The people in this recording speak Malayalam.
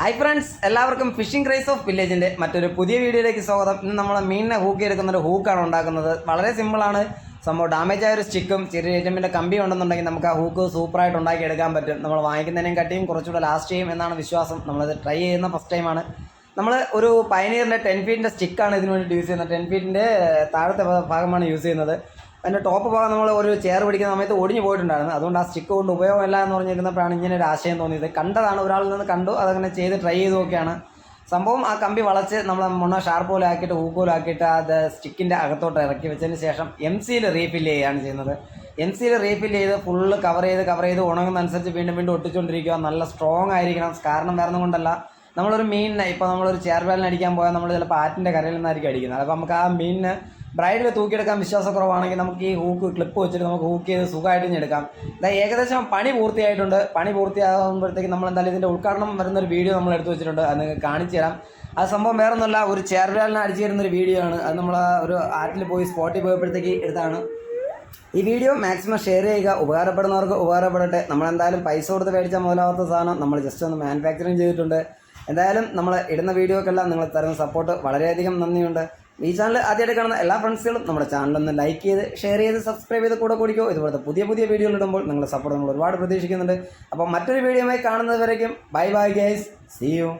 ഹായ് ഫ്രണ്ട്സ്, എല്ലാവർക്കും ഫിഷിംഗ് ക്രൈസ് ഓഫ് വില്ലേജിൻ്റെ മറ്റൊരു പുതിയ വീഡിയോയിലേക്ക് സ്വാഗതം. ഇന്ന് നമ്മൾ മീനിനെ ഹൂക്ക് എടുക്കുന്നൊരു ഹൂക്കാണ് ഉണ്ടാക്കുന്നത്. വളരെ സിമ്പിളാണ് സംഭവം. ഡാമേജ് ആയ ഒരു സ്റ്റിക്കും ചെറിയ ഐറ്റമിൻ്റെ കമ്പി ഉണ്ടെന്നുണ്ടെങ്കിൽ നമുക്ക് ആ ഹൂക്ക് സൂപ്പറായിട്ട് ഉണ്ടാക്കിയെടുക്കാൻ പറ്റും. നമ്മൾ വാങ്ങിക്കുന്നതിനേയും കട്ടിയും കുറച്ചുകൂടെ ലാസ്റ്റ് ചെയ്യും എന്നാണ് വിശ്വാസം. നമ്മളത് ട്രൈ ചെയ്യുന്ന ഫസ്റ്റ് ടൈമാണ്. നമ്മൾ ഒരു പയനീറിൻ്റെ 10 ഫീറ്റിൻ്റെ സ്റ്റിക്കാണ് ഇതിന് വേണ്ടി യൂസ് ചെയ്യുന്നത്. 10 ഫീറ്റിൻ്റെ താഴത്തെ ഭാഗമാണ് യൂസ് ചെയ്യുന്നത്. അതിൻ്റെ ടോപ്പ് ഭാഗം നമ്മൾ ഒരു ചെയർ പിടിക്കുന്ന സമയത്ത് ഒടിഞ്ഞു പോയിട്ടുണ്ടായിരുന്നു. അതുകൊണ്ട് ആ സ്റ്റിക്ക് കൊണ്ട് ഉപയോഗമില്ല എന്ന് പറഞ്ഞിരുന്നപ്പോഴാണ് ഇങ്ങനെ ഒരു ആശയം തോന്നിയത്. കണ്ടതാണ്, ഒരാളിൽ നിന്ന് കണ്ടു, അതങ്ങനെ ചെയ്ത് ട്രൈ ചെയ്ത് നോക്കിയാണ് സംഭവം. ആ കമ്പി വളച്ച് നമ്മൾ മുന്ന ഷാർപ്പ് പോലെ ആക്കിയിട്ട് ഹൂക്ക് പോലെ ആക്കിയിട്ട് അത് സ്റ്റിക്കിൻ്റെ അകത്തോട്ട് ഇറക്കി വെച്ചതിന് ശേഷം MC റീഫില്ല് ചെയ്യുകയാണ് ചെയ്യുന്നത്. MC റീഫില്ല് ചെയ്ത് ഫുള്ള് കവർ ചെയ്ത് ഉണങ്ങുന്നതനുസരിച്ച് വീണ്ടും ഒട്ടിച്ചുകൊണ്ടിരിക്കുക. നല്ല സ്ട്രോങ് ആയിരിക്കണം. കാരണം വേറെ കൊണ്ടല്ല, നമ്മളൊരു മീനിനെ ഇപ്പോൾ നമ്മളൊരു ചെയർബാലിന് അടിക്കാൻ പോയാൽ നമ്മൾ ചിലപ്പോൾ ആറ്റിൻ്റെ കരയിൽ നിന്നായിരിക്കും അടിക്കുന്നത്. അപ്പോൾ നമുക്ക് ആ മീനിന് ബ്രൈഡിൽ തൂക്കിയെടുക്കാൻ വിശ്വാസക്കുറവാണെങ്കിൽ നമുക്ക് ഈ ഹൂക്ക് ക്ലിപ്പ് വെച്ചിട്ട് നമുക്ക് ഹൂക്ക് ചെയ്ത് സുഖമായിട്ട് എടുക്കാം. ഏകദേശം പണി പൂർത്തിയായിട്ടുണ്ട്. പണി പൂർത്തിയാകുമ്പോഴത്തേക്ക് നമ്മൾ എന്തായാലും ഇതിൻ്റെ ഉദ്ഘാടനം വരുന്നൊരു വീഡിയോ നമ്മൾ എടുത്തു വെച്ചിട്ടുണ്ട്. അത് നിങ്ങൾക്ക് കാണിച്ചു തരാം. ആ സംഭവം വേറെ ഒന്നുമല്ല, ഒരു ചെയർബാലിനെ അടിച്ചു തരുന്നൊരു വീഡിയോ ആണ്. അത് നമ്മൾ ഒരു ആറ്റിൽ പോയി സ്പോട്ടിൽ പോയപ്പോഴത്തേക്ക് എടുത്താണ്. ഈ വീഡിയോ മാക്സിമം ഷെയർ ചെയ്യുക. ഉപകാരപ്പെടുന്നവർക്ക് ഉപകാരപ്പെടട്ടെ. നമ്മളെന്തായാലും പൈസ കൊടുത്ത് മേടിച്ചാൽ മുതലാവാത്ത സാധനം നമ്മൾ ജസ്റ്റ് ഒന്ന് മാനുഫാക്ചറിങ് ചെയ്തിട്ടുണ്ട്. എന്തായാലും നമ്മൾ ഇടുന്ന വീഡിയോക്കെല്ലാം നിങ്ങൾ തരുന്ന സപ്പോർട്ട് വളരെയധികം നന്ദിയുണ്ട്. ഈ ചാനൽ ആദ്യമായിട്ട് കാണുന്ന എല്ലാ ഫ്രണ്ട്സുകളും നമ്മുടെ ചാനലൊന്ന് ലൈക്ക് ചെയ്ത് ഷെയർ ചെയ്ത് സബ്സ്ക്രൈബ് ചെയ്ത് കൂടെ കൂടിക്കോ. ഇതുപോലത്തെ പുതിയ വീഡിയോകൾ ഇടുമ്പോൾ നിങ്ങളുടെ സപ്പോർട്ട് നമ്മൾ ഒരുപാട് പ്രതീക്ഷിക്കുന്നുണ്ട്. അപ്പോൾ മറ്റൊരു വീഡിയോയുമായി കാണുന്നത് വരയ്ക്കും ബൈ ഗൈസ്, സീ യു.